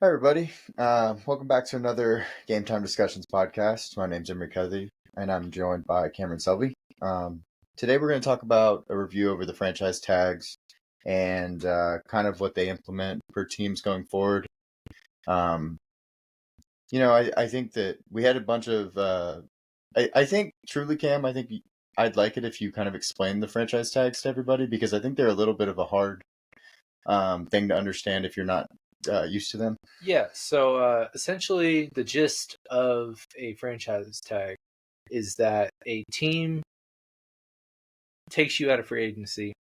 Hi, everybody. Welcome back to another Game Time Discussions podcast. My name's Emory Cuddy, and I'm joined by Cameron Selvey. Today, we're going to talk about a review over the franchise tags and kind of what they implement for teams going forward. I think that we had a bunch of. I think truly, Cam, I think I'd like it if you kind of explain the franchise tags to everybody because I think they're a little bit of a hard thing to understand if you're not used to them. Yeah, so essentially the gist of a franchise tag is that a team takes you out of free agency,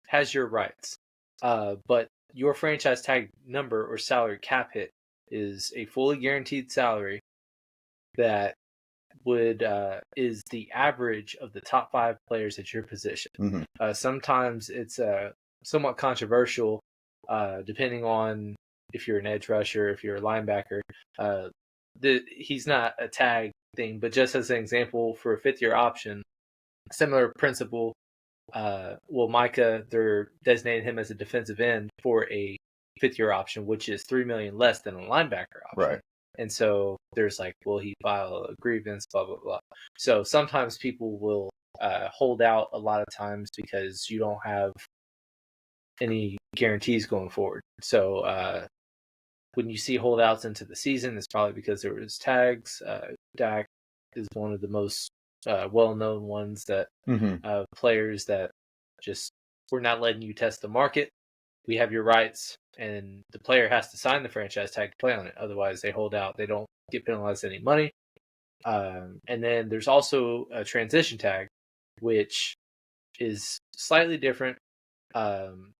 has your rights, but your franchise tag number or salary cap hit is a fully guaranteed salary that is the average of the top 5 players at your position. Mm-hmm. Sometimes it's somewhat controversial, depending on if you're an edge rusher, if you're a linebacker. He's not a tag thing, but just as an example, for a 5th-year option, similar principle. Micah, they're designating him as a defensive end for a 5th-year option, which is $3 million less than a linebacker option. Right. And so there's like, will he file a grievance, blah, blah, blah. So sometimes people will hold out a lot of times because you don't have any guarantees going forward. So when you see holdouts into the season, it's probably because there was tags. Dak is one of the most well-known ones that players that just, we're not letting you test the market. We have your rights, and the player has to sign the franchise tag to play on it. Otherwise, they hold out. They don't get penalized any money. And then there's also a transition tag, which is slightly different.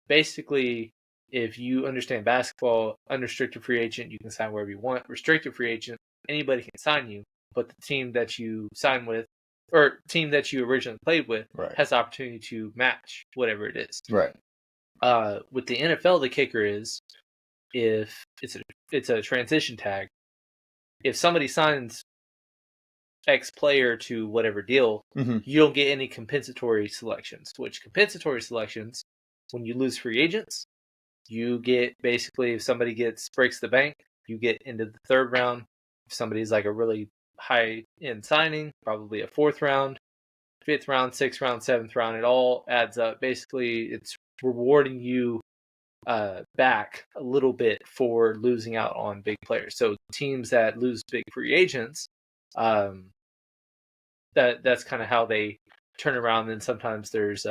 Basically, if you understand basketball, unrestricted free agent, you can sign wherever you want. Restricted free agent, anybody can sign you, but the team that you sign with or team that you originally played with has the opportunity to match whatever it is. Right. With the NFL, the kicker is if it's a transition tag, if somebody signs X player to whatever deal, you don't get any compensatory selections, which compensatory selections, when you lose free agents, you get basically, if somebody breaks the bank, you get into the 3rd round. If somebody's like a really high end signing, probably a 4th round, 5th round, 6th round, 7th round, it all adds up. Basically, it's rewarding you back a little bit for losing out on big players. So teams that lose big free agents, that's kind of how they turn around. And sometimes there's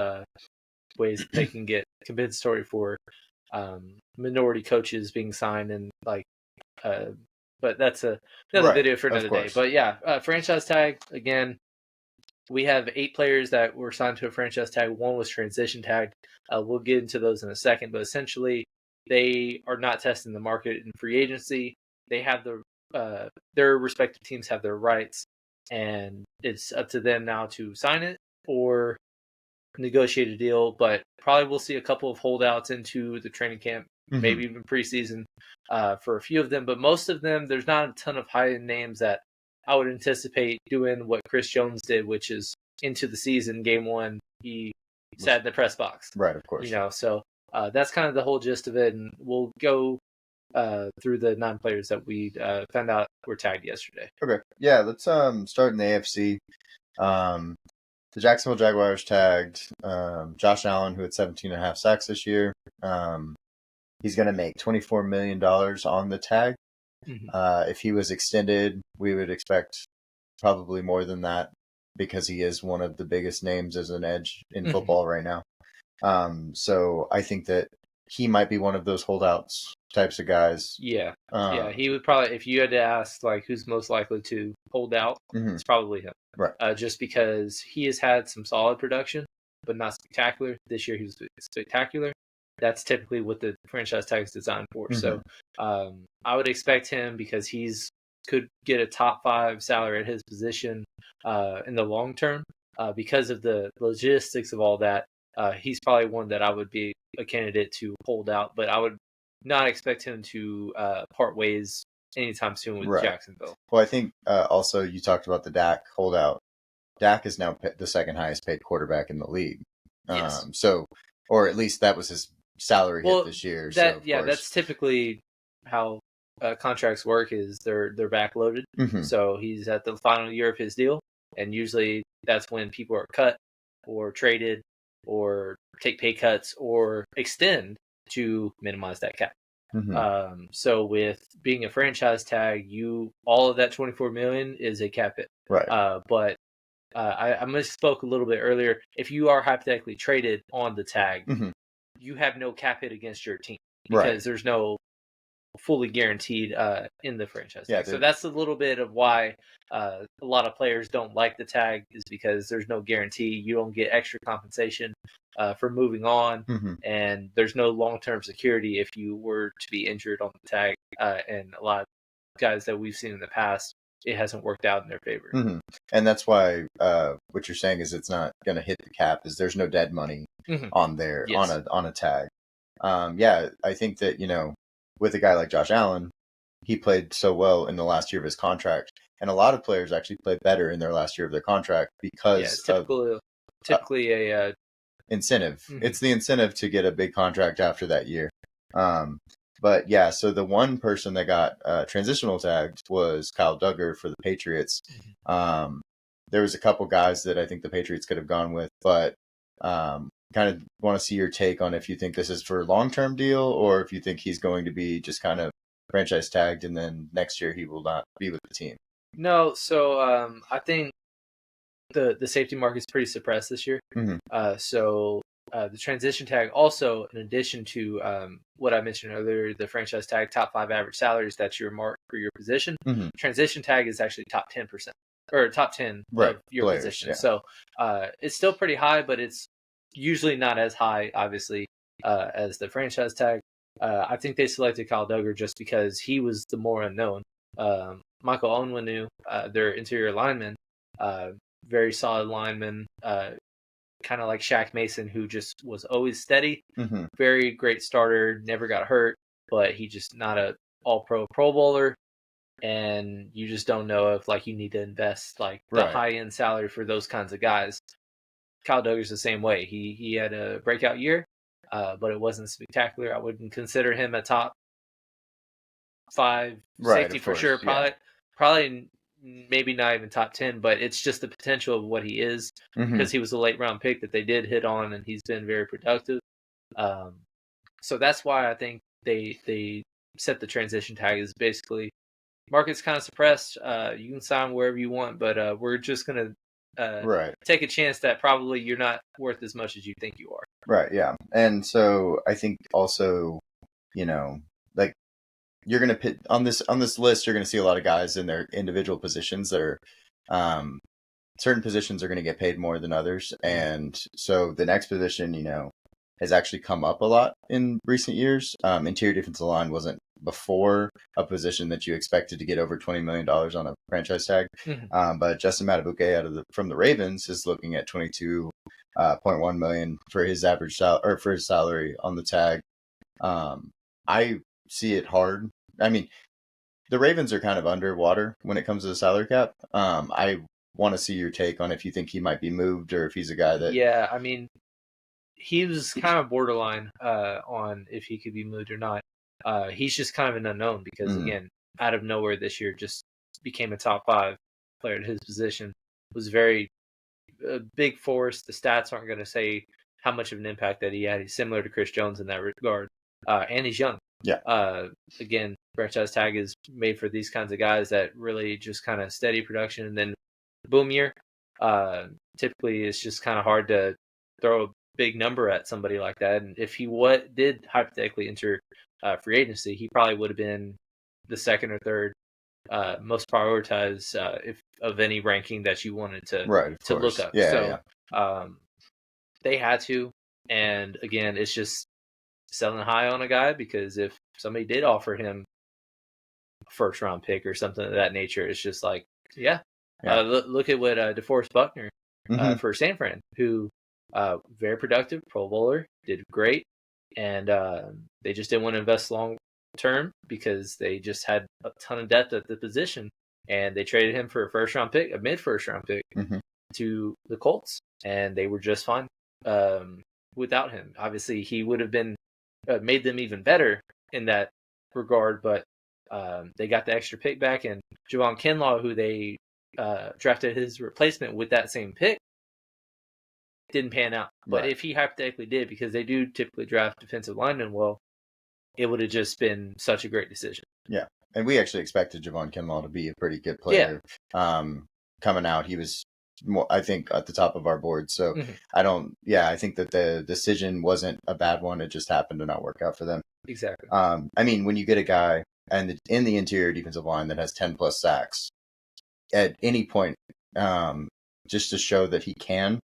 ways that they can get compensatory for minority coaches being signed, and but that's another video for another day. But yeah, franchise tag, again, we have 8 players that were signed to a franchise tag. 1 was transition tagged. We'll get into those in a second, but essentially they are not testing the market in free agency. They have their respective teams have their rights, and it's up to them now to sign it or negotiate a deal. But probably we'll see a couple of holdouts into the training camp, maybe even preseason for a few of them. But most of them, there's not a ton of high-end names that I would anticipate doing what Chris Jones did, which is into the season, game 1, he sat in the press box. Right, of course. So that's kind of the whole gist of it, and we'll go through the 9 players that we found out were tagged yesterday. Okay, yeah, let's start in the AFC. The Jacksonville Jaguars tagged Josh Allen, who had 17.5 sacks this year. He's going to make $24 million on the tag. If he was extended, we would expect probably more than that because he is one of the biggest names as an edge in football right now. So I think that he might be one of those holdouts types of guys. Yeah. He would probably, if you had to ask like who's most likely to hold out, it's probably him. Right. Just because he has had some solid production, but not spectacular. This year he was spectacular. That's typically what the franchise tag is designed for. So I would expect him, because could get a top 5 salary at his position in the long term. Because of the logistics of all that, he's probably one that I would be a candidate to hold out, but I would not expect him to part ways anytime soon with Jacksonville. Well, I think also you talked about the Dak holdout. Dak is now the 2nd highest paid quarterback in the league. Yes. So, or at least that was his salary hit this year. That's typically how contracts work is they're backloaded. So he's at the final year of his deal, and usually that's when people are cut or traded or take pay cuts or extend to minimize that cap. So with being a franchise tag, all of that $24 million is a cap hit. Right. But I misspoke a little bit earlier. If you are hypothetically traded on the tag, you have no cap hit against your team because there's no fully guaranteed in the franchise tag. So that's a little bit of why a lot of players don't like the tag, is because there's no guarantee. You don't get extra compensation for moving on, and there's no long-term security if you were to be injured on the tag. And a lot of guys that we've seen in the past, it hasn't worked out in their favor. And that's why what you're saying is it's not going to hit the cap, is there's no dead money on there on a tag. I think that, with a guy like Josh Allen, he played so well in the last year of his contract, and a lot of players actually play better in their last year of their contract because typically a incentive. It's the incentive to get a big contract after that year. But yeah, so the one person that got transitional tagged was Kyle Duggar for the Patriots. There was a couple guys that I think the Patriots could have gone with, but kind of want to see your take on if you think this is for a long-term deal or if you think he's going to be just kind of franchise tagged and then next year he will not be with the team. No, so I think the safety market is pretty suppressed this year. So the transition tag also, in addition to what I mentioned earlier, the franchise tag top 5 average salaries, that's your mark for your position. Transition tag is actually top 10% or top 10 of your players, position. Yeah. So it's still pretty high, but it's usually not as high, obviously, as the franchise tag. I think they selected Kyle Duggar just because he was the more unknown. Michael Onwenu, their interior lineman, very solid lineman, kind of like Shaq Mason, who just was always steady, very great starter, never got hurt, but he just not a all-pro Pro Bowler, and you just don't know if you need to invest the high-end salary for those kinds of guys. Kyle Duggar's the same way. He had a breakout year, but it wasn't spectacular. I wouldn't consider him a top 5 safety for sure. Probably maybe not even top 10, but it's just the potential of what he is, because he was a late round pick that they did hit on, and he's been very productive. So that's why I think they set the transition tag as basically market's kind of suppressed. You can sign wherever you want, but we're just going to take a chance that probably you're not worth as much as you think you are. Right, yeah. And so I think also, you're going to pit on this list, you're going to see a lot of guys in their individual positions that are certain positions are going to get paid more than others. And so the next position, has actually come up a lot in recent years. Interior defensive line wasn't before a position that you expected to get over $20 million on a franchise tag. But Justin Matabuke from the Ravens is looking at $22.1 million for his average for his salary on the tag. I see it hard. I mean, the Ravens are kind of underwater when it comes to the salary cap. I want to see your take on if you think he might be moved or if he's a guy that... Yeah, I mean, he was kind of borderline on if he could be moved or not. He's just kind of an unknown because, again, out of nowhere this year, just became a top 5 player at his position. Was very big force. The stats aren't going to say how much of an impact that he had. He's similar to Chris Jones in that regard. And he's young. Yeah. Again, franchise tag is made for these kinds of guys that really just kind of steady production and then boom year. Typically, it's just kind of hard to throw a big number at somebody like that. And if he did hypothetically enter free agency, he probably would have been the second or third most prioritized of any ranking that you wanted to look up. They had to. And again, it's just selling high on a guy, because if somebody did offer him a first round pick or something of that nature, it's just like, look at what DeForest Buckner for San Fran, who very productive Pro Bowler, did great, and they just didn't want to invest long term because they just had a ton of depth at the position, and they traded him for a mid first round pick to the Colts, and they were just fine without him. Obviously, he would have been made them even better in that regard, but They got the extra pick back, and Javon Kinlaw, who they drafted his replacement with that same pick, didn't pan out. But Right. if he hypothetically did, because they do typically draft defensive linemen well, it would have just been such a great decision. Yeah. And we actually expected Javon Kinlaw to be a pretty good player. Coming out, he was more, I think, at the top of our board. So I think that the decision wasn't a bad one. It just happened to not work out for them. Exactly. I mean, when you get a guy in the interior defensive line that has 10 plus sacks at any point, just to show that he can,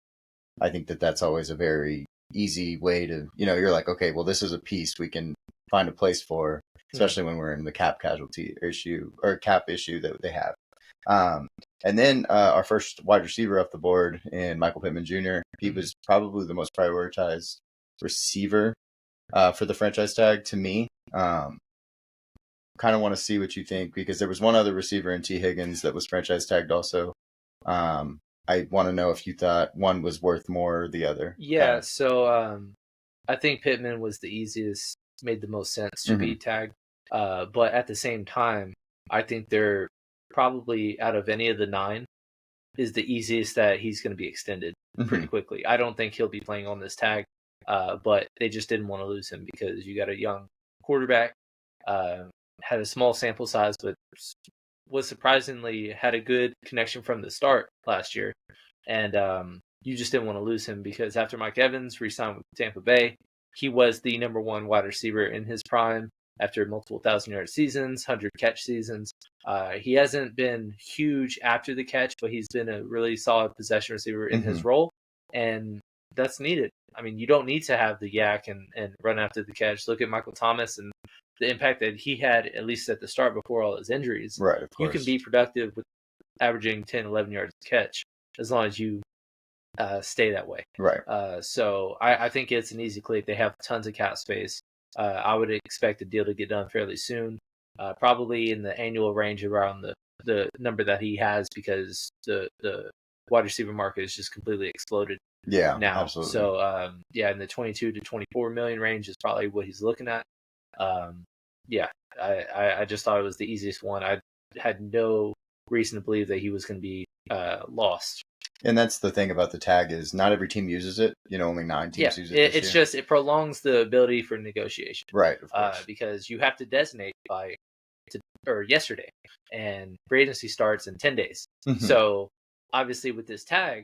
I think that that's always a very easy way to, you're like, okay, well, this is a piece we can find a place for, especially when we're in the cap casualty issue or cap issue that they have. And then our first wide receiver off the board in Michael Pittman Jr., he was probably the most prioritized receiver for the franchise tag to me. Kind of want to see what you think, because there was one other receiver in T. Higgins that was franchise tagged also. I want to know if you thought one was worth more or the other. Yeah, so I think Pittman was the easiest, made the most sense to be tagged. But at the same time, I think they're probably, out of any of the 9, is the easiest that he's going to be extended pretty quickly. I don't think he'll be playing on this tag, but they just didn't want to lose him because you got a young quarterback, had a small sample size, but was surprisingly had a good connection from the start last year. And you just didn't want to lose him, because after Mike Evans re-signed with Tampa Bay, he was the number 1 wide receiver in his prime after multiple 1,000-yard seasons, 100-catch seasons. He hasn't been huge after the catch, but he's been a really solid possession receiver in his role, and that's needed. I mean, you don't need to have the yak and run after the catch. Look at Michael Thomas and the impact that he had, at least at the start before all his injuries. Right, of course. You can be productive with averaging 10, 11 yards a catch as long as you stay that way. Right. So I think it's an easy click. They have tons of cap space. I would expect the deal to get done fairly soon, probably in the annual range around the number that he has, because the wide receiver market is just completely exploded. Yeah, now. absolutely. So in the 22 to 24 million range is probably what he's looking at. I just thought it was the easiest one. I had no reason to believe that he was going to be lost. And that's the thing about the tag, is not every team uses it. Only 9 teams use it. It's just, it prolongs the ability for negotiation. Right, of course. Because you have to designate yesterday, and free agency starts in 10 days. So obviously with this tag,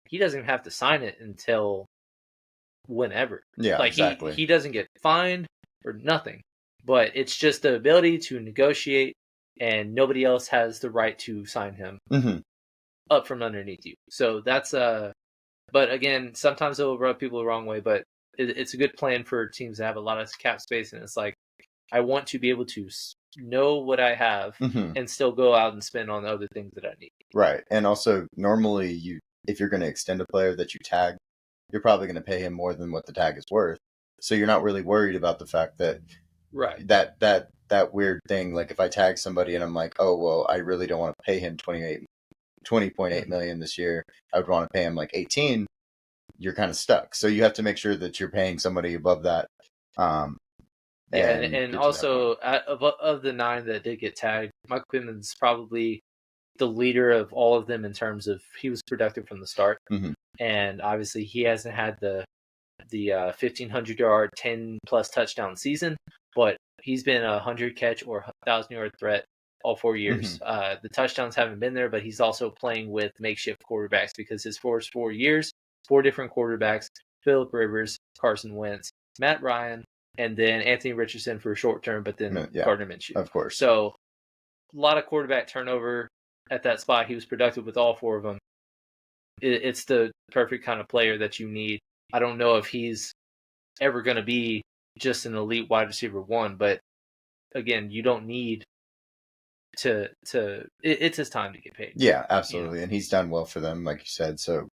he doesn't even have to sign it until whenever. Yeah, exactly. He doesn't get fined or nothing, but it's just the ability to negotiate, and nobody else has the right to sign him up from underneath you. So that's but again, sometimes it will rub people the wrong way, but it's a good plan for teams that have a lot of cap space, and it's like, I want to be able to know what I have and still go out and spend on other things that I need. Right. And also, normally, if you're going to extend a player that you tag, you're probably going to pay him more than what the tag is worth. So you're not really worried about the fact that that weird thing, like if I tag somebody and I'm like, oh, well, I really don't want to pay him $20.8 million this year, I would want to pay him like 18, you're kind of stuck. So you have to make sure that you're paying somebody above that. And also, of the 9 that did get tagged, Michael Pittman's probably the leader of all of them in terms of, he was productive from the start. And obviously he hasn't had the 1,500-yard, 10-plus touchdown season, but he's been a 100-catch or 1,000-yard threat all 4 years. The touchdowns haven't been there, but he's also playing with makeshift quarterbacks, because his first 4 years, 4 different quarterbacks: Phillip Rivers, Carson Wentz, Matt Ryan, and then Anthony Richardson for a short term, but then Gardner Minshew. Of course. So a lot of quarterback turnover at that spot. He was productive with all 4 of them. It's the perfect kind of player that you need. I don't know if he's ever going to be just an elite wide receiver 1, but again, you don't need to it's his time to get paid. Yeah, absolutely. And he's done well for them, like you said. So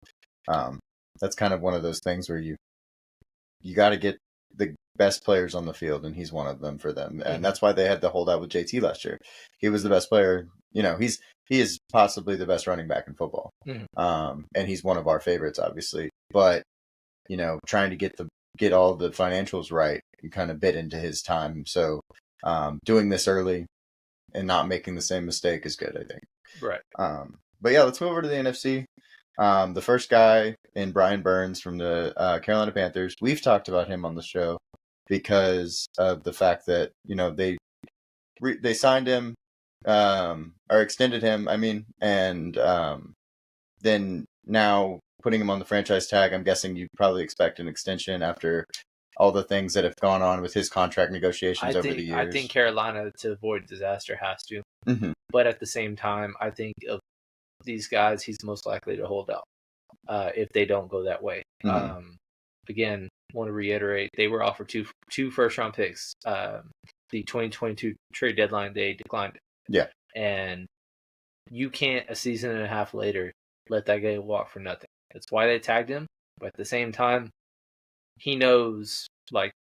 that's kind of one of those things where you got to get the best players on the field, and he's one of them for them. And that's why they had the holdout with JT last year. He was the best player. He is possibly the best running back in football. And he's one of our favorites, obviously. But, trying to get all the financials right, and kind of bit into his time. So doing this early, and not making the same mistake is good, I think. Right. But yeah, let's move over to the NFC. The first guy in Brian Burns from the Carolina Panthers. We've talked about him on the show because of the fact that they signed him or extended him. I mean, and then now putting him on the franchise tag. I'm guessing you probably expect an extension after all the things that have gone on with his contract negotiations over the years. I think Carolina, to avoid disaster, has to. Mm-hmm. But at the same time, I think of these guys, he's most likely to hold out if they don't go that way. Mm-hmm. Again, want to reiterate, they were offered two first-round picks. The 2022 trade deadline, they declined it. Yeah. And you can't, a season and a half later, let that guy walk for nothing. That's why they tagged him. But at the same time, he knows, like,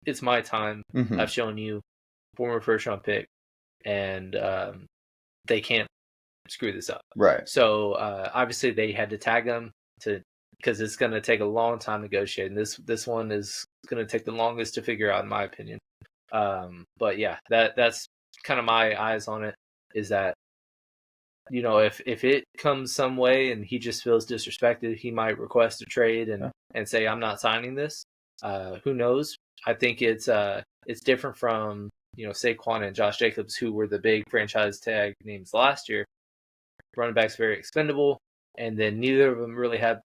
it's my time. Mm-hmm. I've shown you, former first-round pick, and they can't screw this up. Right. So obviously they had to tag him because it's going to take a long time negotiating. This one is going to take the longest to figure out, in my opinion. But yeah, that's kind of my eyes on it. Is that, you know, if it comes some way and he just feels disrespected, he might request a trade and say, I'm not signing this. Who knows? I think it's different from, you know, Saquon and Josh Jacobs, who were the big franchise tag names last year. Running backs very expendable, and then neither of them really had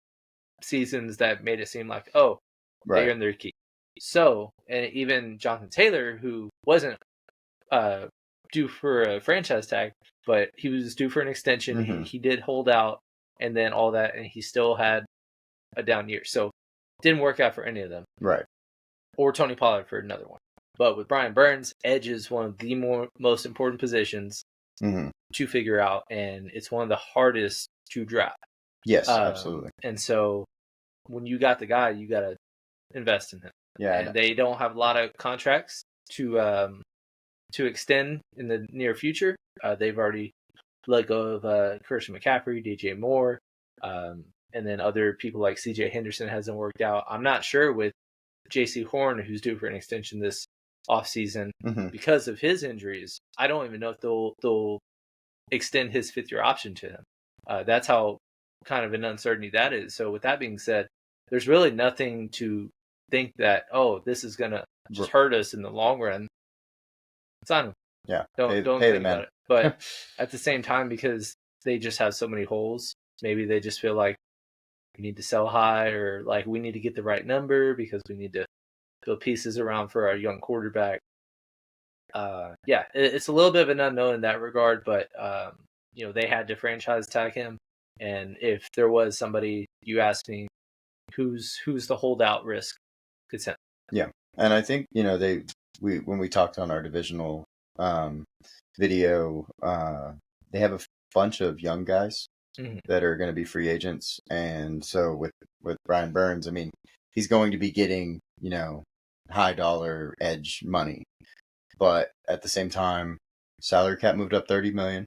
seasons that made it seem like, oh, they earned their key. So, and even Jonathan Taylor, who wasn't due for a franchise tag, but he was due for an extension. Mm-hmm. He did hold out, and then all that, and he still had a down year. So, didn't work out for any of them. Right. Or Tony Pollard for another one. But with Brian Burns, edge is one of the most important positions to figure out, and it's one of the hardest to draft. Yes, absolutely. And so when you got the guy, you got to invest in him. Yeah, and they don't have a lot of contracts to extend in the near future. They've already let go of Christian McCaffrey, DJ Moore, and then other people like CJ Henderson hasn't worked out. I'm not sure with J.C. Horn, who's due for an extension this offseason because of his injuries. I don't even know if they'll extend his fifth-year option to him. That's how kind of an uncertainty that is. So with that being said, there's really nothing to think that, oh, this is going to just hurt us in the long run. Sign him. Yeah. Don't pay think about it. But at the same time, because they just have so many holes, maybe they just feel like we need to sell high, or like we need to get the right number because we need to build pieces around for our young quarterback. Yeah, it's a little bit of an unknown in that regard, but you know, they had to franchise tag him, and if there was somebody, you asked me, who's the holdout risk, it's him. Yeah, and I think, you know, when we talked on our divisional video, they have a bunch of young guys that are going to be free agents, and so with Brian Burns, I mean, he's going to be getting, you know, high dollar edge money, but at the same time, salary cap moved up $30 million.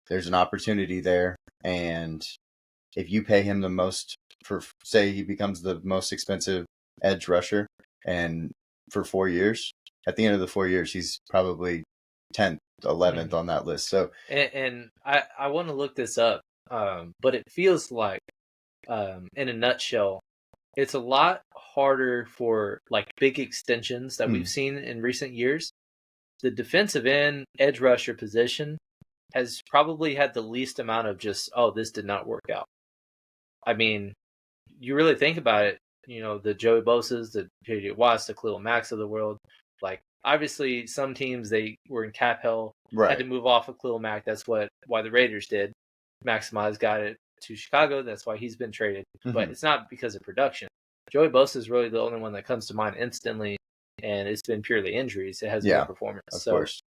There's an opportunity there, and if you pay him the most for, say, he becomes the most expensive edge rusher, and for 4 years, at the end of the 4 years, he's probably 10th, 11th on that list. So, and I want to look this up, but it feels like, in a nutshell, it's a lot harder for like big extensions that we've seen in recent years. The defensive end edge rusher position has probably had the least amount of just, oh, this did not work out. I mean, you really think about it, you know, the Joey Bosa's, the J.J. Watts, the Khalil Macks of the world. Like, obviously, some teams, they were in cap hell, had to move off of Khalil Mack. That's why the Raiders did. Maximize got it to Chicago. That's why he's been traded. But it's not because of production. Joey Bosa is really the only one that comes to mind instantly, and it's been purely injuries. It has been performance. Of course.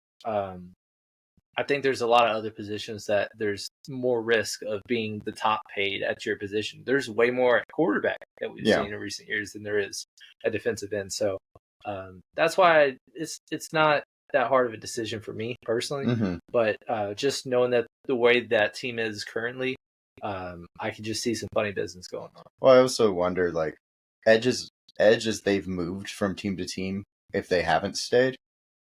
I think there's a lot of other positions that there's more risk of being the top paid at your position. There's way more at quarterback that we've seen in recent years than there is at defensive end. So that's why it's not that hard of a decision for me personally. But just knowing that the way that team is currently, I can just see some funny business going on. Well, I also wonder, like, edges they've moved from team to team if they haven't stayed.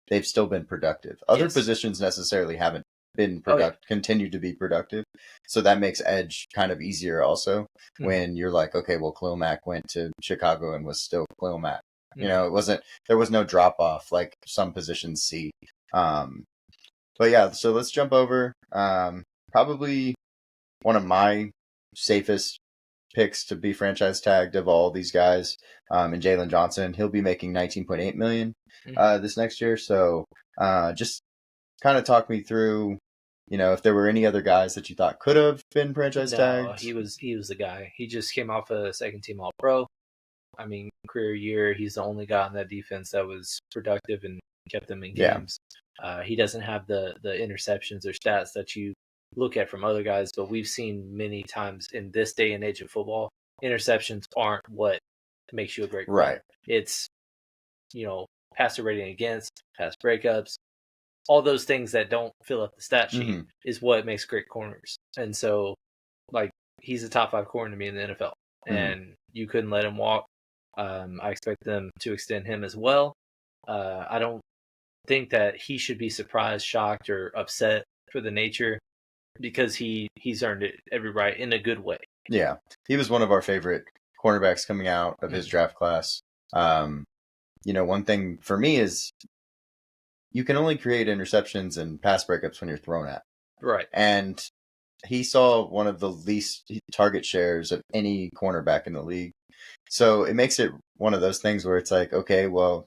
they've still been productive. Other Yes. positions necessarily haven't been Oh, yeah. continued to be productive. So that makes edge kind of easier also when you're like, okay, well, Khalil Mack went to Chicago and was still Khalil Mack. You know, there was no drop off like some positions see. But yeah, so let's jump over. Probably one of my safest picks to be franchise tagged of all these guys, and Jalen Johnson. He'll be making $19.8 million this next year. So just kind of talk me through, you know, if there were any other guys that you thought could have been franchise tagged. he was the guy. He just came off a second team All Pro. I mean, career year, he's the only guy on that defense that was productive and kept them in games. He doesn't have the interceptions or stats that you look at from other guys, but we've seen many times in this day and age of football, interceptions aren't what makes you a great player. Right. It's, you know, passer rating against, pass breakups, all those things that don't fill up the stat sheet is what makes great corners. And so, like, he's a top 5 corner to me in the NFL, and you couldn't let him walk. I expect them to extend him as well. I don't think that he should be surprised, shocked, or upset for the nature, because he's earned it every right in a good way. Yeah, he was one of our favorite cornerbacks coming out of his draft class. You know, one thing for me is you can only create interceptions and pass breakups when you're thrown at. Right. And he saw one of the least target shares of any cornerback in the league. So it makes it one of those things where it's like, okay, well,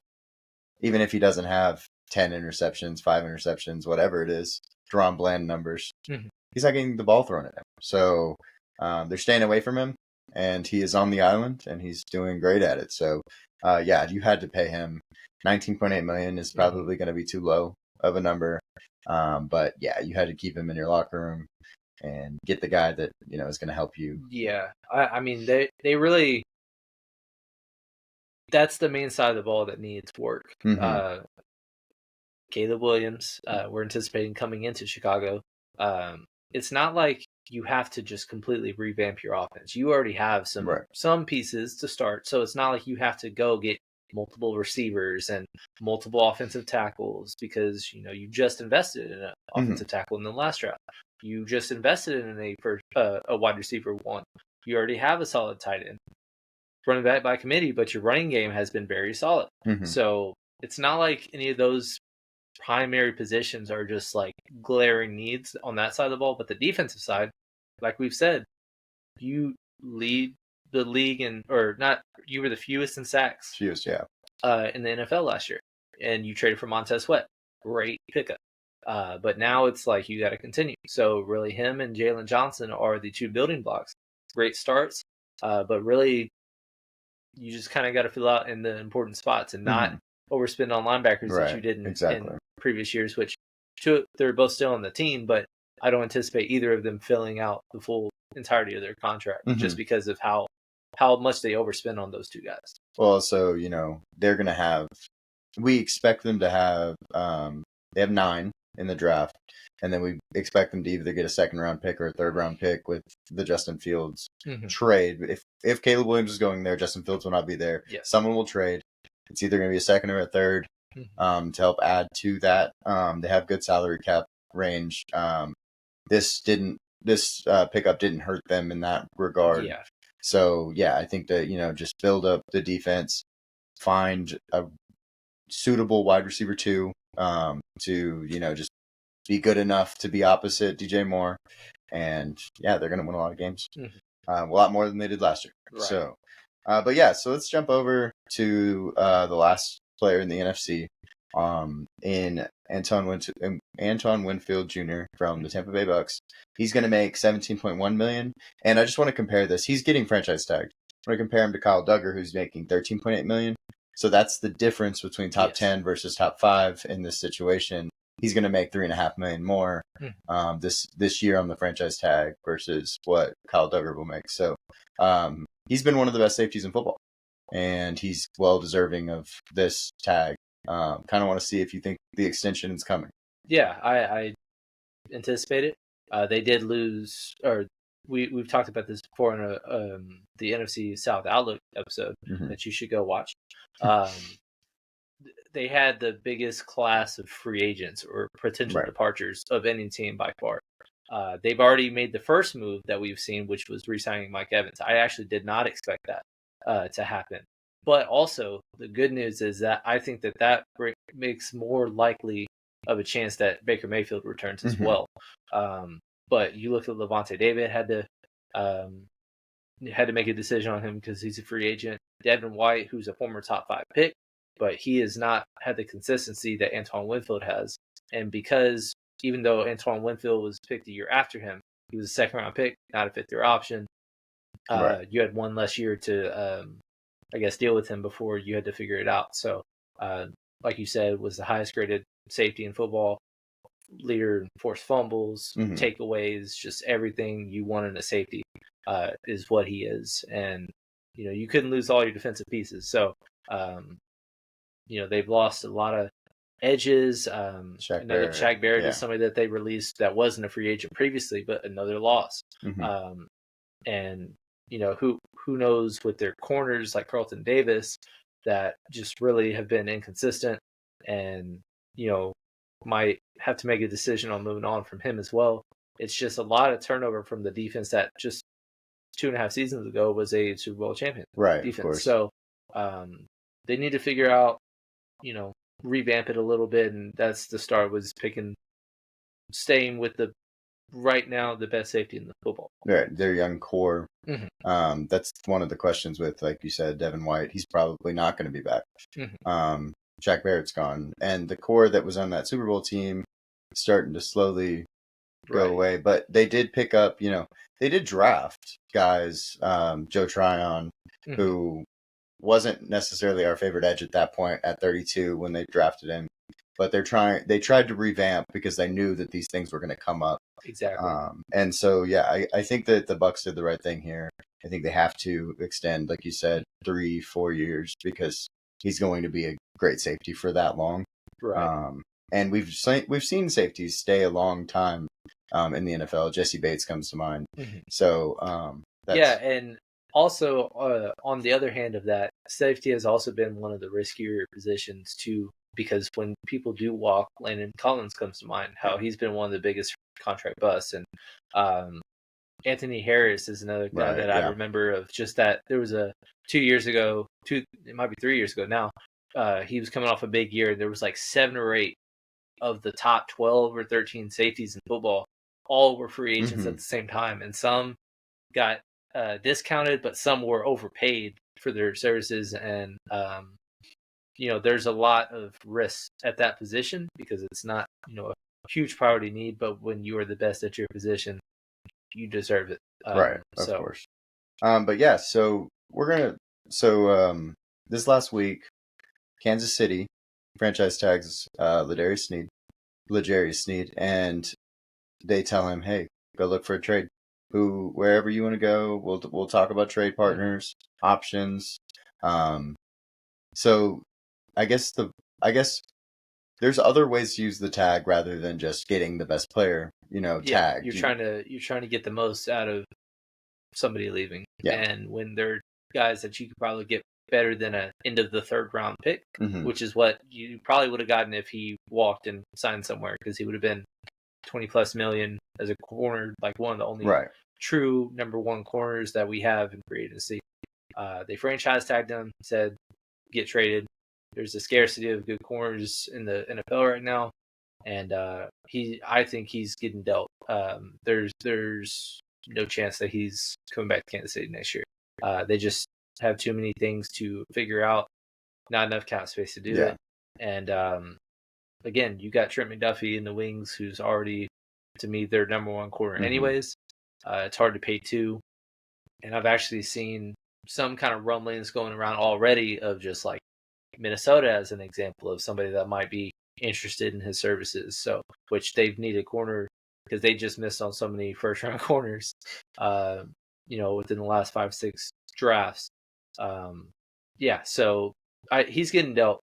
even if he doesn't have 10 interceptions, 5 interceptions, whatever it is, Deron Bland numbers, he's not getting the ball thrown at him. So they're staying away from him, and he is on the island, and he's doing great at it. So, yeah, you had to pay him. $19.8 million is probably going to be too low of a number. But, yeah, you had to keep him in your locker room and get the guy that, you know, is going to help you. Yeah, I mean, they really, that's the main side of the ball that needs work. Caleb Williams, we're anticipating coming into Chicago. It's not like you have to just completely revamp your offense. You already have some pieces to start, so it's not like you have to go get multiple receivers and multiple offensive tackles, because, you know, you just invested in an offensive tackle in the last draft. You just invested in a wide receiver 1. You already have a solid tight end, running back by committee, but your running game has been very solid. So it's not like any of those primary positions are just like glaring needs on that side of the ball. But the defensive side, like we've said, you lead the league you were the fewest in sacks in the NFL last year, and you traded for Montez Sweat. Great pickup. But now it's like you got to continue. So really, him and Jalen Johnson are the 2 building blocks. Great starts, but really, you just kind of got to fill out in the important spots and not overspend on linebackers that you did in previous years, which they're both still on the team, but I don't anticipate either of them filling out the full entirety of their contract just because of how much they overspend on those 2 guys. Well, so, you know, we expect them to have, they have 9 in the draft, and then we expect them to either get a 2nd round pick or a 3rd round pick with the Justin Fields trade. If Caleb Williams is going there, Justin Fields will not be there. Yes. Someone will trade. It's either going to be a 2nd or a 3rd to help add to that. They have good salary cap range. This pickup didn't hurt them in that regard. Yeah. So, yeah, I think that, you know, just build up the defense, find a suitable wide receiver 2 to, you know, just be good enough to be opposite DJ Moore. And, yeah, they're going to win a lot of games. A lot more than they did last year. Right. So, but, yeah, so let's jump over to the last player in the NFC, in Antoine Winfield Jr. from the Tampa Bay Bucks. He's going to make $17.1 million. And I just want to compare this. He's getting franchise tagged. I want to compare him to Kyle Duggar, who's making $13.8 million. So that's the difference between top 10 versus top 5 in this situation. He's going to make $3.5 million more this year on the franchise tag versus what Kyle Duggar will make. So he's been one of the best safeties in football, and he's well deserving of this tag. Kind of want to see if you think the extension is coming. Yeah, I anticipate it. They did lose, or we've talked about this before in the NFC South Outlook episode that you should go watch. they had the biggest class of free agents or potential departures of any team by far. They've already made the first move that we've seen, which was re-signing Mike Evans. I actually did not expect that to happen. But also, the good news is that I think that makes more likely of a chance that Baker Mayfield returns as well. But you look at Levante David had to make a decision on him because he's a free agent. Devin White, who's a former top 5 pick, but he has not had the consistency that Antoine Winfield has. And because even though Antoine Winfield was picked a year after him, he was a 2nd round pick, not a 5th-year option. You had one less year to, I guess, deal with him before you had to figure it out. So, like you said, was the highest graded safety in football, leader in forced fumbles, takeaways, just everything you want in a safety is what he is. And, you couldn't lose all your defensive pieces. So, they've lost a lot of edges. Shaq Barrett is somebody that they released that wasn't a free agent previously, but another loss. And who knows with their corners like Carlton Davis that just really have been inconsistent and might have to make a decision on moving on from him as well. It's just a lot of turnover from the defense that just 2.5 seasons ago was a Super Bowl champion defense. Of course. So they need to figure out, revamp it a little bit, and that's the start was staying with right now the best safety in the football. Right, their young core. That's one of the questions with, like you said, Devin White. He's probably not going to be back. Shaq Barrett's gone, and the core that was on that Super Bowl team is starting to slowly go away. But they did pick up, they did draft guys. Joe Tryon, who wasn't necessarily our favorite edge at that point at 32 when they drafted him. But they tried to revamp because they knew that these things were going to come up. Exactly. And so, I think that the Bucs did the right thing here. I think they have to extend, like you said, 3-4 years because he's going to be a great safety for that long. Right. And we've seen safeties stay a long time in the NFL. Jesse Bates comes to mind. So, and also on the other hand of that, safety has also been one of the riskier positions too. Because when people do walk, Landon Collins comes to mind, how he's been one of the biggest contract busts. And Anthony Harris is another guy that I remember of just that. There was 2 years ago, it might be 3 years ago now, he was coming off a big year. There was like 7 or 8 of the top 12 or 13 safeties in football. All were free agents at the same time. And some got discounted, but some were overpaid for their services. And there's a lot of risks at that position because it's not, a huge priority need, but when you are the best at your position, you deserve it. Of course. But so this last week, Kansas City franchise tags L'Jarius Sneed, and they tell him, "Hey, go look for a trade. Wherever you want to go, we'll talk about trade partners, options." So I guess there's other ways to use the tag rather than just getting the best player, tagged. You're trying to get the most out of somebody leaving. And when they're guys that you could probably get better than an end of the 3rd round pick, which is what you probably would have gotten if he walked and signed somewhere, because he would have been $20+ million as a corner, like one of the only true number 1 corners that we have in free agency. They franchise tagged him, said get traded. There's a scarcity of good corners in the NFL right now, and I think he's getting dealt. There's no chance that he's coming back to Kansas City next year. They just have too many things to figure out, not enough cap space to do it. And again, you got Trent McDuffie in the wings, who's already, to me, their number 1 corner anyways. It's hard to pay 2. And I've actually seen some kind of rumblings going around already of just like Minnesota as an example of somebody that might be interested in his services. So, which they've needed corner because they just missed on so many 1st-round corners, within the last 5-6 drafts. So he's getting dealt.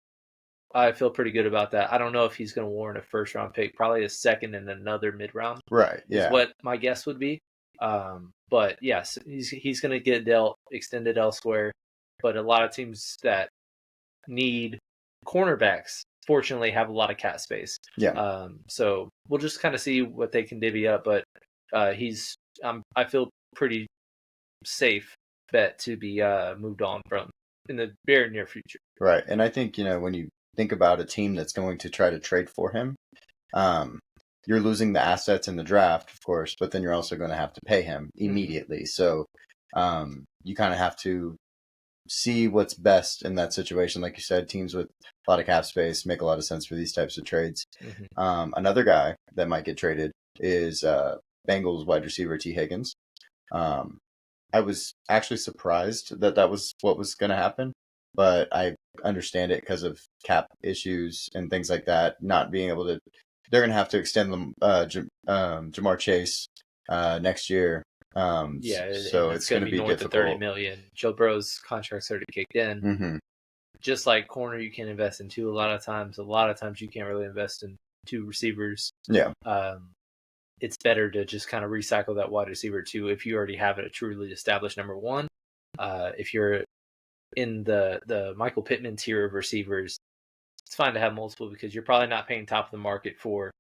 I feel pretty good about that. I don't know if he's going to warrant a 1st-round pick, probably a 2nd and another mid-round. Right. Yeah. Is what my guess would be. But yes, he's going to get dealt, extended elsewhere. But a lot of teams that need cornerbacks, fortunately, have a lot of cap space. Yeah. So we'll just kind of see what they can divvy up. But I feel pretty safe bet to be moved on from in the very near future. Right. And I think, when you think about a team that's going to try to trade for him, you're losing the assets in the draft, of course, but then you're also going to have to pay him immediately. Mm-hmm. So you kind of have to see what's best in that situation. Like you said, teams with a lot of cap space make a lot of sense for these types of trades. Mm-hmm. Another guy that might get traded is Bengals wide receiver T. Higgins. I was actually surprised that was what was going to happen, but I understand it because of cap issues and things like that, not being able to. They're going to have to extend them, Jamar Chase next year. So it's going to be north difficult. Of $30 million. Joe Burrow's contract's already kicked in. Mm-hmm. Just like corner, you can invest in two. A lot of times you can't really invest in two receivers. Yeah. It's better to just kind of recycle that wide receiver too if you already have a truly established number one. If you're in the Michael Pittman tier of receivers, it's fine to have multiple because you're probably not paying top of the market for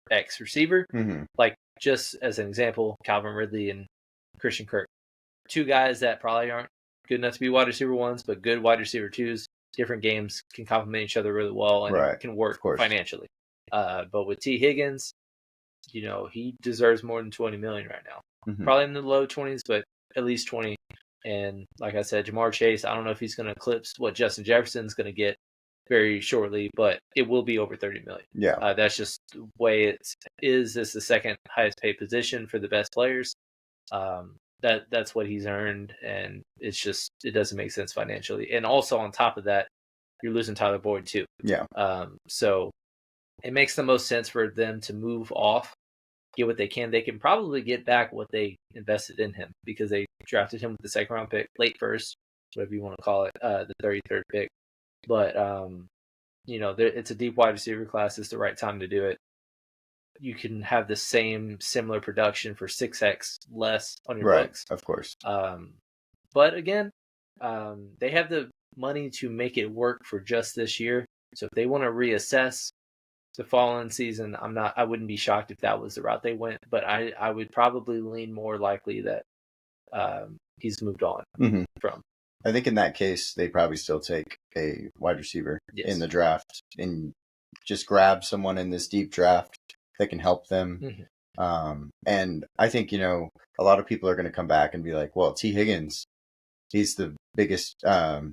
X receiver. Mm-hmm. Like just as an example, Calvin Ridley and Christian Kirk, two guys that probably aren't good enough to be wide receiver ones, but good wide receiver twos. Different games can complement each other really well and it can work financially. But with T. Higgins, he deserves more than $20 million right now. Mm-hmm. Probably in the low 20s, but at least 20. And like I said, Jamar Chase, I don't know if he's going to eclipse what Justin Jefferson's going to get very shortly, but it will be over $30 million. Yeah. That's just the way it is. It's the second highest paid position for the best players. That's what he's earned, and it doesn't make sense financially. And also on top of that, you're losing Tyler Boyd too. Yeah. So it makes the most sense for them to move off, get what they can. They can probably get back what they invested in him because they drafted him with the second round pick, late first, whatever you want to call it, the 33rd pick. But, it's a deep wide receiver class. It's the right time to do it. You can have the similar production for 6x less on your books. Of course. But again, they have the money to make it work for just this year. So if they want to reassess the following season, I wouldn't be shocked if that was the route they went, but I would probably lean more likely that he's moved on from. I think in that case, they probably still take a wide receiver in the draft and just grab someone in this deep draft that can help them. Mm-hmm. And I think, a lot of people are going to come back and be like, well, T. Higgins, he's the biggest, the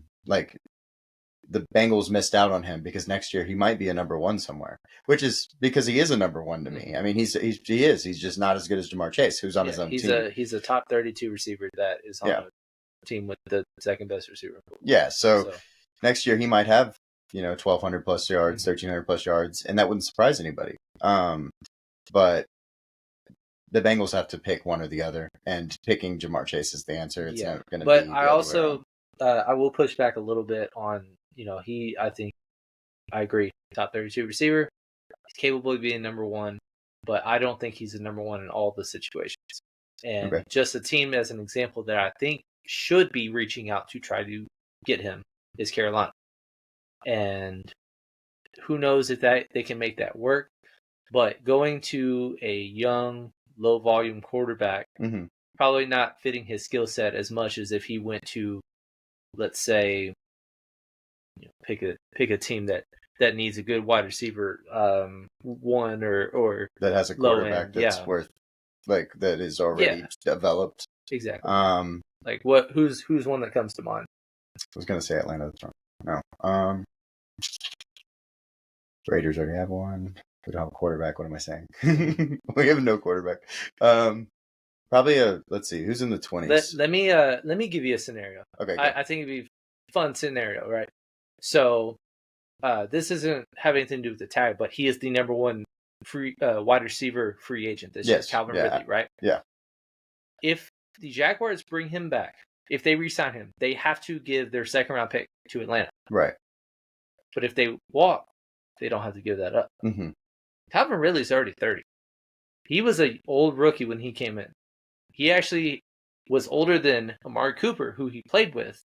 Bengals missed out on him because next year he might be a number one somewhere, which is because he is a number one to me. I mean, he is. He's just not as good as Jamar Chase, who's on his own team. He's a top 32 receiver that is on a team with the second best receiver. Yeah. So next year he might have, 1,200 plus yards, 1,300 plus yards, and that wouldn't surprise anybody. But the Bengals have to pick one or the other, and picking Jamar Chase is the answer. It's not going to be. But I also I will push back a little bit on. I think I agree. Top 32 receiver. He's capable of being number one, but I don't think he's the number one in all the situations. And just a team as an example that I think should be reaching out to try to get him is Carolina. And who knows if they can make that work. But going to a young, low volume quarterback, probably not fitting his skill set as much as if he went to, let's say, pick a team that needs a good wide receiver, one or that has a quarterback that's worth that is already developed. Exactly. Who's one that comes to mind? I was gonna say Atlanta. No. Raiders already have one. We don't have a quarterback. What am I saying? We have no quarterback. Probably let's see, who's in the 20s? Let me give you a scenario. Okay. I think it'd be a fun scenario, right? So this doesn't have anything to do with the tag, but he is the number one free wide receiver free agent this year, Calvin Ridley, right? Yeah. If the Jaguars bring him back, if they re-sign him, they have to give their second round pick to Atlanta. Right. But if they walk, they don't have to give that up. Mm-hmm. Calvin Ridley's already 30. He was an old rookie when he came in. He actually was older than Amari Cooper, who he played with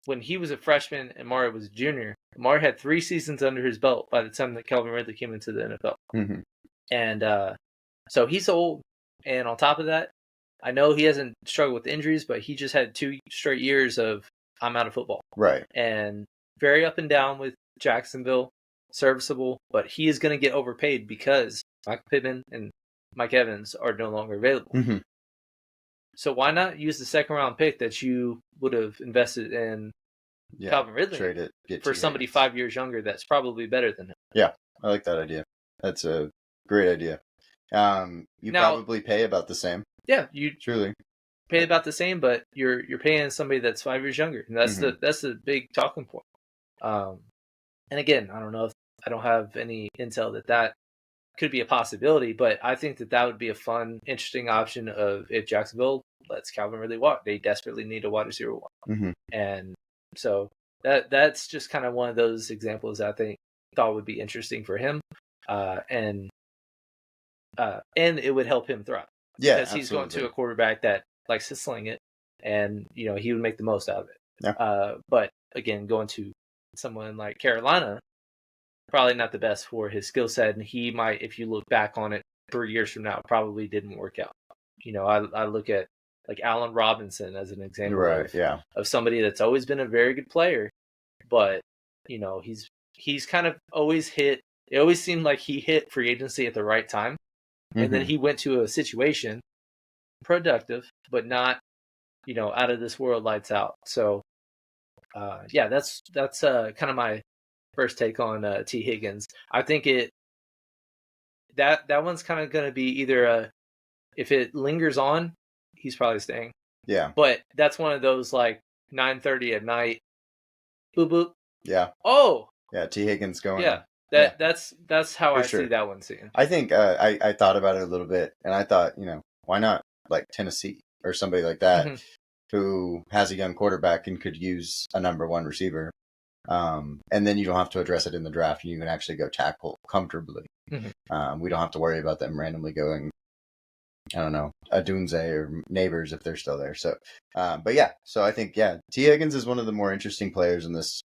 when he was a freshman and Amari was a junior. Lamar had 3 seasons under his belt by the time that Calvin Ridley came into the NFL. Mm-hmm. And so he's old. And on top of that, I know he hasn't struggled with injuries, but he just had 2 straight years of I'm out of football. Right. And very up and down with Jacksonville, serviceable, but he is going to get overpaid because Michael Pittman and Mike Evans are no longer available. Mm-hmm. So why not use the second round pick that you would have invested in Calvin Ridley trade it, for somebody 5 years younger that's probably better than him? Yeah, I like that idea. That's a great idea. You Now, probably pay about the same. Yeah, you Truly pay about the same, but you're paying somebody that's 5 years younger, and that's the big talking point. And again, I don't know if I don't have any intel that could be a possibility, but I think that would be a fun, interesting option of if Jacksonville lets Calvin Ridley walk. They desperately need a wide receiver walk. Mm-hmm. And so that's just kind of one of those examples I thought would be interesting for him. And it would help him thrive. Yeah, because he's going to a quarterback that likes to sling it, and he would make the most out of it. Yeah. But again, going to someone like Carolina, probably not the best for his skill set, and he might, if you look back on it 3 years from now, probably didn't work out. I look at like Allen Robinson as an example of somebody that's always been a very good player, but he's kind of always hit. It always seemed like he hit free agency at the right time. And then he went to a situation productive, but not, out of this world, lights out. So, that's kind of my first take on T. Higgins. I think that one's kind of going to be either if it lingers on, he's probably staying. Yeah. But that's one of those like 9:30 at night. Boop boop. Yeah. Oh. Yeah. T. Higgins going. Yeah. That's how I see that one scene. I think I thought about it a little bit, and I thought, why not like Tennessee or somebody like that who has a young quarterback and could use a number one receiver, and then you don't have to address it in the draft. You can actually go tackle comfortably. Mm-hmm. We don't have to worry about them randomly going, I don't know, Adunze or Neighbors if they're still there. So, but yeah, so I think T. Higgins is one of the more interesting players in this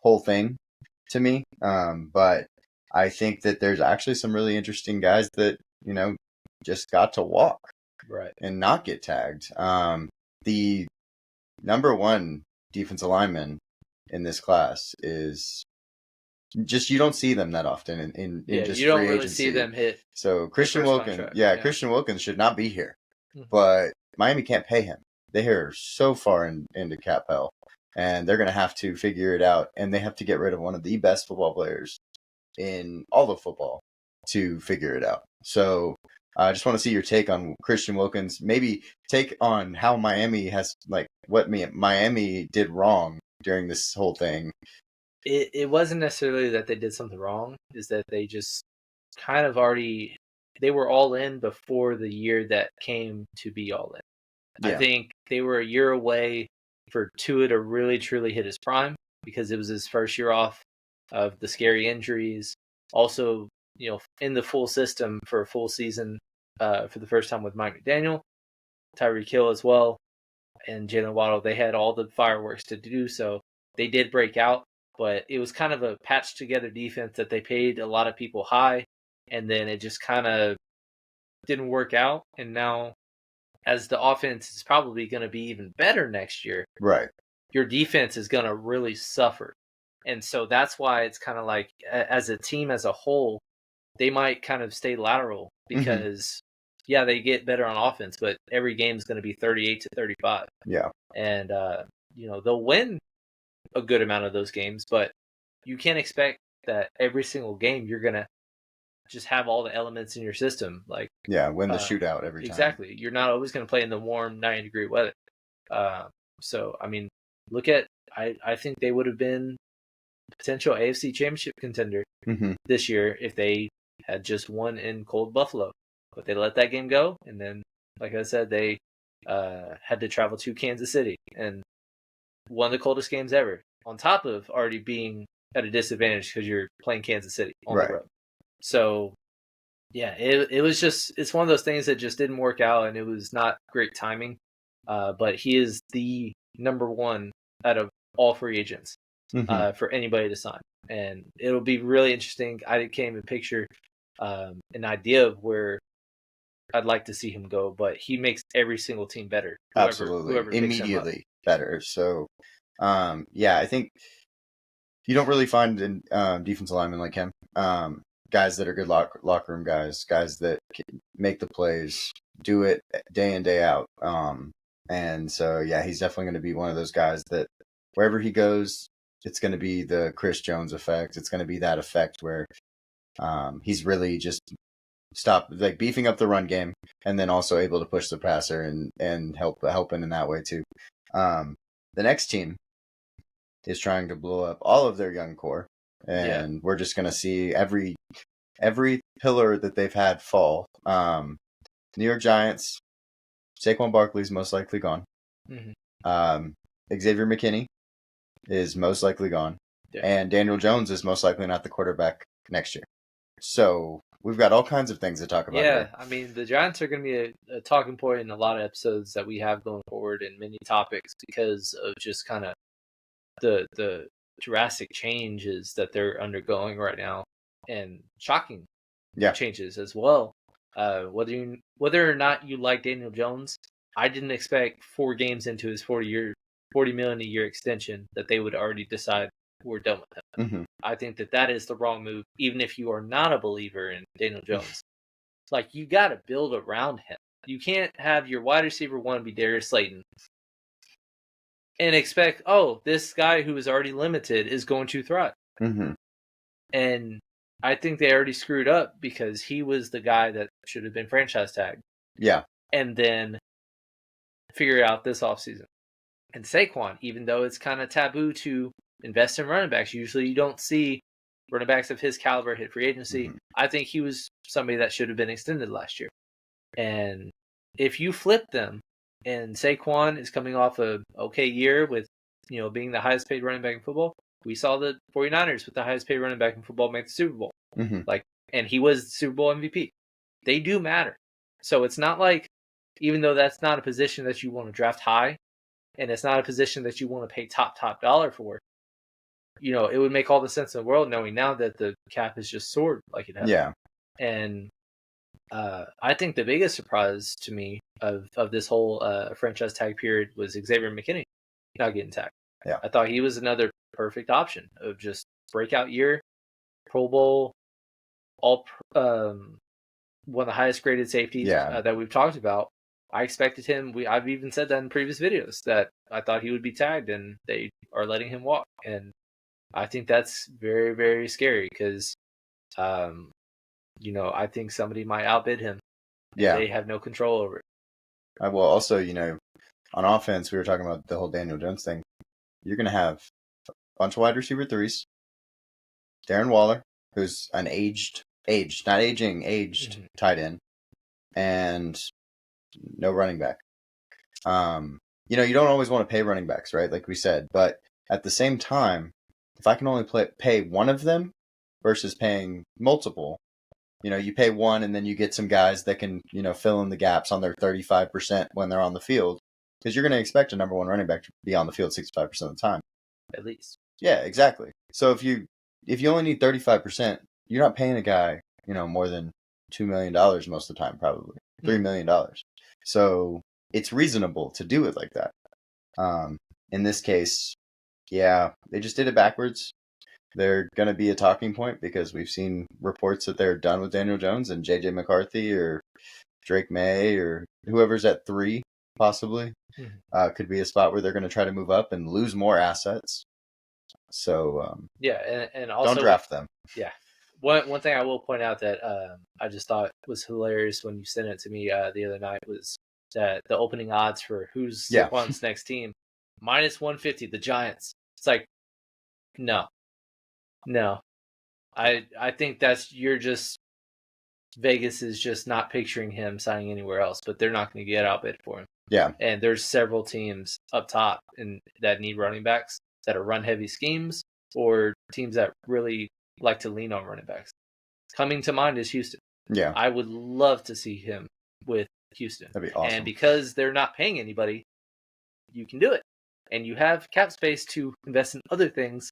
whole thing to me. But I think that there's actually some really interesting guys that, just got to walk and not get tagged. The number one defensive lineman in this class is just, you don't see them that often in just you don't free really agency. See them hit. So Christian Wilkins, Christian Wilkins should not be here, but Miami can't pay him. They're so far into cap hell, and they're going to have to figure it out, and they have to get rid of one of the best football players in all of football to figure it out. So I just want to see your take on Christian Wilkins, maybe take on how Miami has, like, what Miami did wrong during this whole thing. It wasn't necessarily that they did something wrong, is that they just kind of they were all in before the year that came to be all in. I think they were a year away for Tua to really truly hit his prime, because it was his first year off of the scary injuries. Also, in the full system for a full season for the first time with Mike McDaniel, Tyreek Hill as well, and Jalen Waddle. They had all the fireworks to do so. They did break out, but it was kind of a patched together defense that they paid a lot of people high, and then it just kind of didn't work out. And now, as the offense is probably going to be even better next year, your defense is going to really suffer. And so that's why it's kind of like, as a team as a whole, they might kind of stay lateral because, they get better on offense, but every game is going to be 38-35. Yeah. And, they'll win a good amount of those games, but you can't expect that every single game you're going to just have all the elements in your system. Like, win the shootout every time. Exactly. You're not always going to play in the warm 90-degree weather. So, I mean, I think they would have been potential AFC Championship contender this year if they had just won in cold Buffalo. But they let that game go, and then, like I said, they had to travel to Kansas City and one of the coldest games ever, on top of already being at a disadvantage because you're playing Kansas City on the road. So, it was just, it's one of those things that just didn't work out, and it was not great timing. But he is the number one out of all free agents for anybody to sign. and it'll be really interesting. I can't even picture an idea of where I'd like to see him go, but he makes every single team better. Absolutely. Whoever picks him up. Immediately better. So, yeah, I think you don't really find in defensive linemen like him. Guys that are good locker room guys that can make the plays, do it day in, day out. And so, yeah, he's definitely going to be one of those guys that wherever he goes, it's going to be the Chris Jones effect. It's going to be that effect where he's really just beefing up the run game, and then also able to push the passer and helping in that way too. The next team is trying to blow up all of their young core, and we're just going to see every pillar that they've had fall. New York Giants, Saquon Barkley's most likely gone. Mm-hmm. Xavier McKinney is most likely gone, and Daniel Jones is most likely not the quarterback next year. So we've got all kinds of things to talk about. Yeah, I mean, the Giants are going to be a talking point in a lot of episodes that we have going forward in many topics because of just kind of the drastic changes that they're undergoing right now, and shocking changes as well. Whether or not you like Daniel Jones, I didn't expect 4 games into his $40 million a year extension that they would already decide we're done with him. Mm-hmm. I think that is the wrong move, even if you are not a believer in Daniel Jones. Like, you got to build around him. You can't have your wide receiver 1 be Darius Slayton and expect, this guy who is already limited is going to thrive. Mm-hmm. And I think they already screwed up because he was the guy that should have been franchise tagged. Yeah. And then figure out this offseason. And Saquon, even though it's kind of taboo to invest in running backs, usually you don't see running backs of his caliber hit free agency. Mm-hmm. I think he was somebody that should have been extended last year. And if you flip them, and Saquon is coming off a okay year with, being the highest paid running back in football. We saw the 49ers with the highest paid running back in football make the Super Bowl. Mm-hmm. And he was Super Bowl MVP. They do matter. So it's not like, even though that's not a position that you want to draft high, and it's not a position that you want to pay top dollar for, it would make all the sense in the world knowing now that the cap is just soared like it has. Yeah. And I think the biggest surprise to me of this whole franchise tag period was Xavier McKinney not getting tagged. Yeah. I thought he was another perfect option of just breakout year, Pro Bowl, one of the highest graded safeties that we've talked about. I expected him. I've even said that in previous videos that I thought he would be tagged, and they are letting him walk. And I think that's very, very scary because, I think somebody might outbid him. And they have no control over it. Well, also, on offense, we were talking about the whole Daniel Jones thing. You're going to have a bunch of wide receiver 3s. Darren Waller, who's an aged mm-hmm. tight end, and no running back. You don't always want to pay running backs, right? Like we said, but at the same time, if I can only pay one of them versus paying multiple, you pay one and then you get some guys that can, fill in the gaps on their 35% when they're on the field, because you're going to expect a number 1 running back to be on the field 65% of the time. At least. Yeah, exactly. So if you only need 35%, you're not paying a guy, more than $2 million most of the time, probably $3 million. So it's reasonable to do it like that. In this case, they just did it backwards. They're going to be a talking point because we've seen reports that they're done with Daniel Jones, and J.J. McCarthy or Drake May or whoever's at 3 possibly could be a spot where they're going to try to move up and lose more assets. So and also don't draft them. Yeah. One thing I will point out that I just thought was hilarious when you sent it to me the other night was that the opening odds for who's Saquon's next team, -150, the Giants. It's like, no. I think Vegas is just not picturing him signing anywhere else, but they're not going to get outbid for him. Yeah. And there's several teams up top that need running backs that are run heavy schemes, or teams that really like to lean on running backs. Coming to mind is Houston. Yeah. I would love to see him with Houston. That'd be awesome. And because they're not paying anybody, you can do it. And you have cap space to invest in other things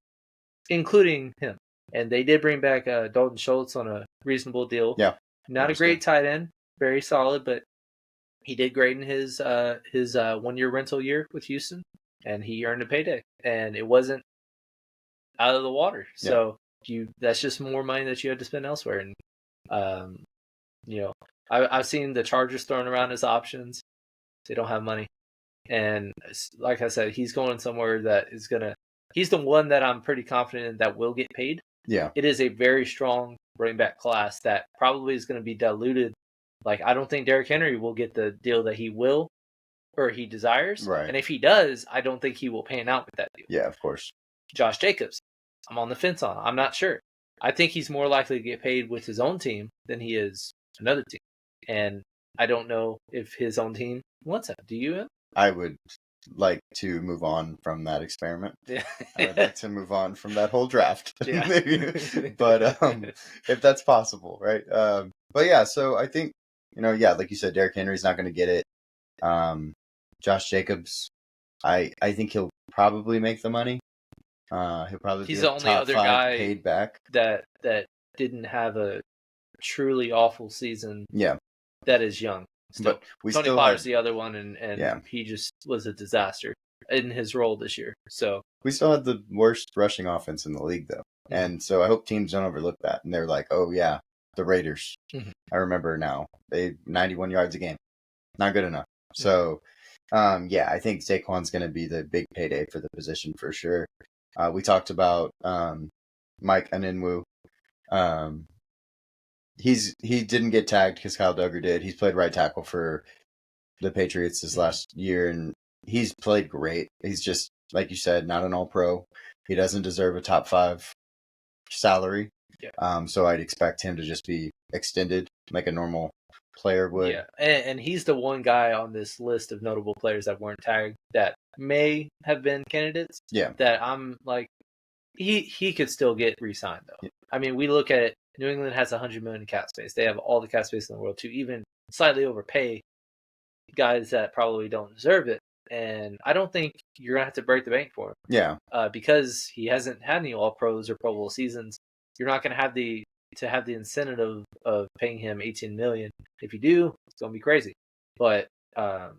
including him. And they did bring back Dalton Schultz on a reasonable deal. Yeah. Not a great tight end, very solid, but he did great in his 1 year rental year with Houston, and he earned a payday, and it wasn't out of the water. So that's just more money that you had to spend elsewhere. And I've seen the Chargers thrown around as options. They don't have money, and like I said, he's going somewhere that is gonna. He's the one that I'm pretty confident in that will get paid. Yeah, it is a very strong running back class that probably is going to be diluted. Like, I don't think Derrick Henry will get the deal that he will or he desires. Right. And if he does, I don't think he will pan out with that deal. Yeah, of course. Josh Jacobs, I'm on the fence on. I'm not sure. I think he's more likely to get paid with his own team than he is another team. And I don't know if his own team wants him. Do you? I would like to move on from that experiment. Yeah. I would like to move on from that whole draft. Yeah. Maybe. But if that's possible, right? But yeah, so I think, like you said, Derrick Henry's not going to get it. Josh Jacobs, I think he'll probably make the money. He'll probably He's be the a only top other 5 guy paid back that didn't have a truly awful season. Yeah. That is young. Still. But we Tony still Potter's had, the other one, and he just was a disaster in his role this year. So we still had the worst rushing offense in the league, though. Mm-hmm. And so I hope teams don't overlook that. And they're like, oh, yeah, the Raiders. Mm-hmm. I remember now. They 91 yards a game. Not good enough. Mm-hmm. So, I think Saquon's going to be the big payday for the position for sure. We talked about Mike Anenwu. He didn't get tagged because Kyle Duggar did. He's played right tackle for the Patriots this last year, and he's played great. He's just, like you said, not an all-pro. He doesn't deserve a top 5 salary. Yeah. So I'd expect him to just be extended like a normal player would. Yeah, and he's the one guy on this list of notable players that weren't tagged that may have been candidates. Yeah. That I'm like, he could still get re-signed, though. Yeah. I mean, we look at it, New England has $100 million in cap space. They have all the cap space in the world to even slightly overpay guys that probably don't deserve it. And I don't think you're gonna have to break the bank for him. Yeah. Because he hasn't had any All Pros or Pro Bowl seasons. You're not gonna have the incentive of paying him $18 million. If you do, it's gonna be crazy. But I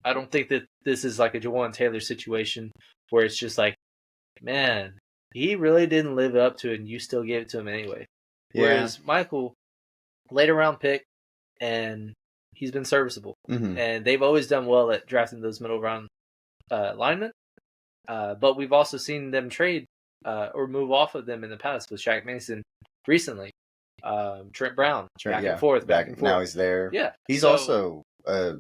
don't think that this is like a Jawan Taylor situation where it's just like, man, he really didn't live up to it, and you still gave it to him anyway. Yeah. Whereas Michael, later round pick, and he's been serviceable. Mm-hmm. And they've always done well at drafting those middle round linemen. But we've also seen them trade or move off of them in the past with Shaq Mason recently. Trent Brown, back and forth. Now he's there. Yeah. He's also a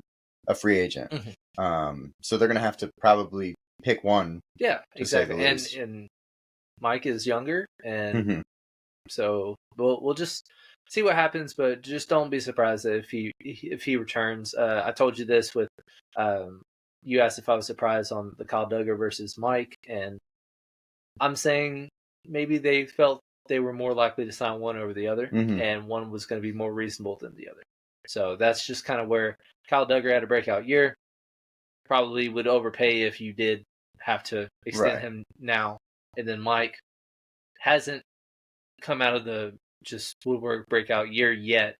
free agent. Mm-hmm. So they're going to have to probably pick one. Yeah, exactly. And Mike is younger, and so we'll just see what happens, but just don't be surprised if he returns. I told you this with you asked if I was surprised on the Kyle Duggar versus Mike, and I'm saying maybe they felt they were more likely to sign one over the other, and one was going to be more reasonable than the other. So that's just kind of where Kyle Duggar had a breakout year. Probably would overpay if you did have to extend him now, and then Mike hasn't come out of the just woodwork breakout year yet.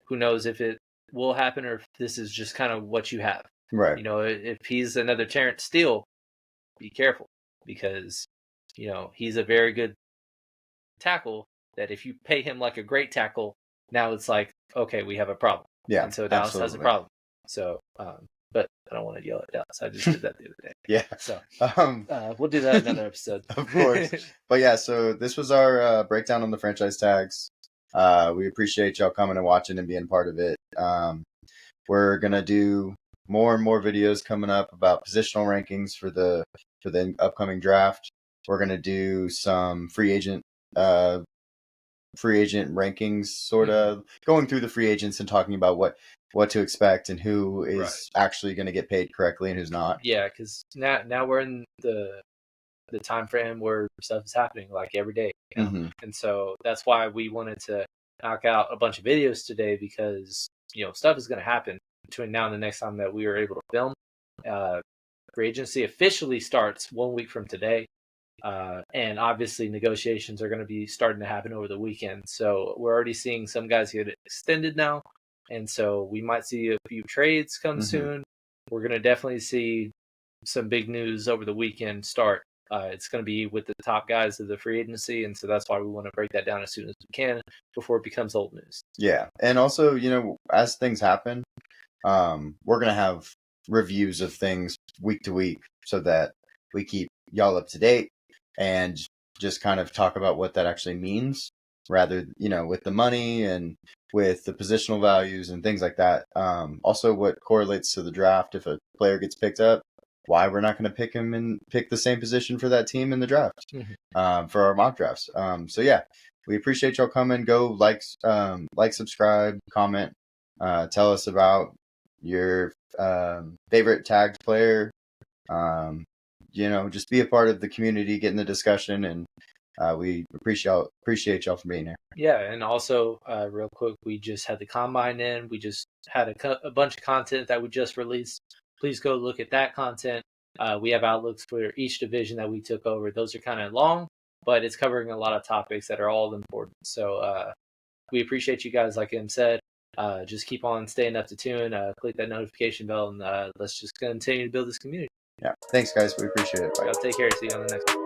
Who knows if it will happen or if this is just kind of what you have. Right. If he's another Terrence Steele, be careful because, he's a very good tackle that if you pay him like a great tackle, now it's like, okay, we have a problem. Yeah. And so Dallas has a problem. So, but I don't want to yell at Dallas. I just did that the other day. Yeah. So we'll do that in another episode. Of course. But yeah, so this was our breakdown on the franchise tags. We appreciate y'all coming and watching and being part of it. We're going to do more and more videos coming up about positional rankings for the upcoming draft. We're going to do some free agent rankings, sort of going through the free agents and talking about what to expect and who is actually going to get paid correctly and who's not. Yeah, because now we're in the time frame where stuff is happening like every day. And so that's why we wanted to knock out a bunch of videos today because, stuff is going to happen between now and the next time that we are able to film. Free agency officially starts 1 week from today. And obviously negotiations are going to be starting to happen over the weekend. So we're already seeing some guys get extended now. And so we might see a few trades come soon. We're going to definitely see some big news over the weekend start. It's going to be with the top guys of the free agency. And so that's why we want to break that down as soon as we can before it becomes old news. Yeah. And also, as things happen, we're going to have reviews of things week to week so that we keep y'all up to date and just kind of talk about what that actually means rather, with the money and with the positional values and things like that. Also what correlates to the draft. If a player gets picked up, why we're not going to pick him and pick the same position for that team in the draft, for our mock drafts. So yeah, we appreciate y'all coming. Go like, subscribe, comment, tell us about your favorite tagged player. Just be a part of the community, get in the discussion, and we appreciate y'all for being here. Yeah, and also, real quick, we just had the combine in. We just had a bunch of content that we just released. Please go look at that content. We have outlooks for each division that we took over. Those are kind of long, but it's covering a lot of topics that are all important. So we appreciate you guys, like Em said. Just keep on staying up to tune. Click that notification bell, and let's just continue to build this community. Yeah, thanks, guys. We appreciate it. Bye. Y'all take care. See you on the next one.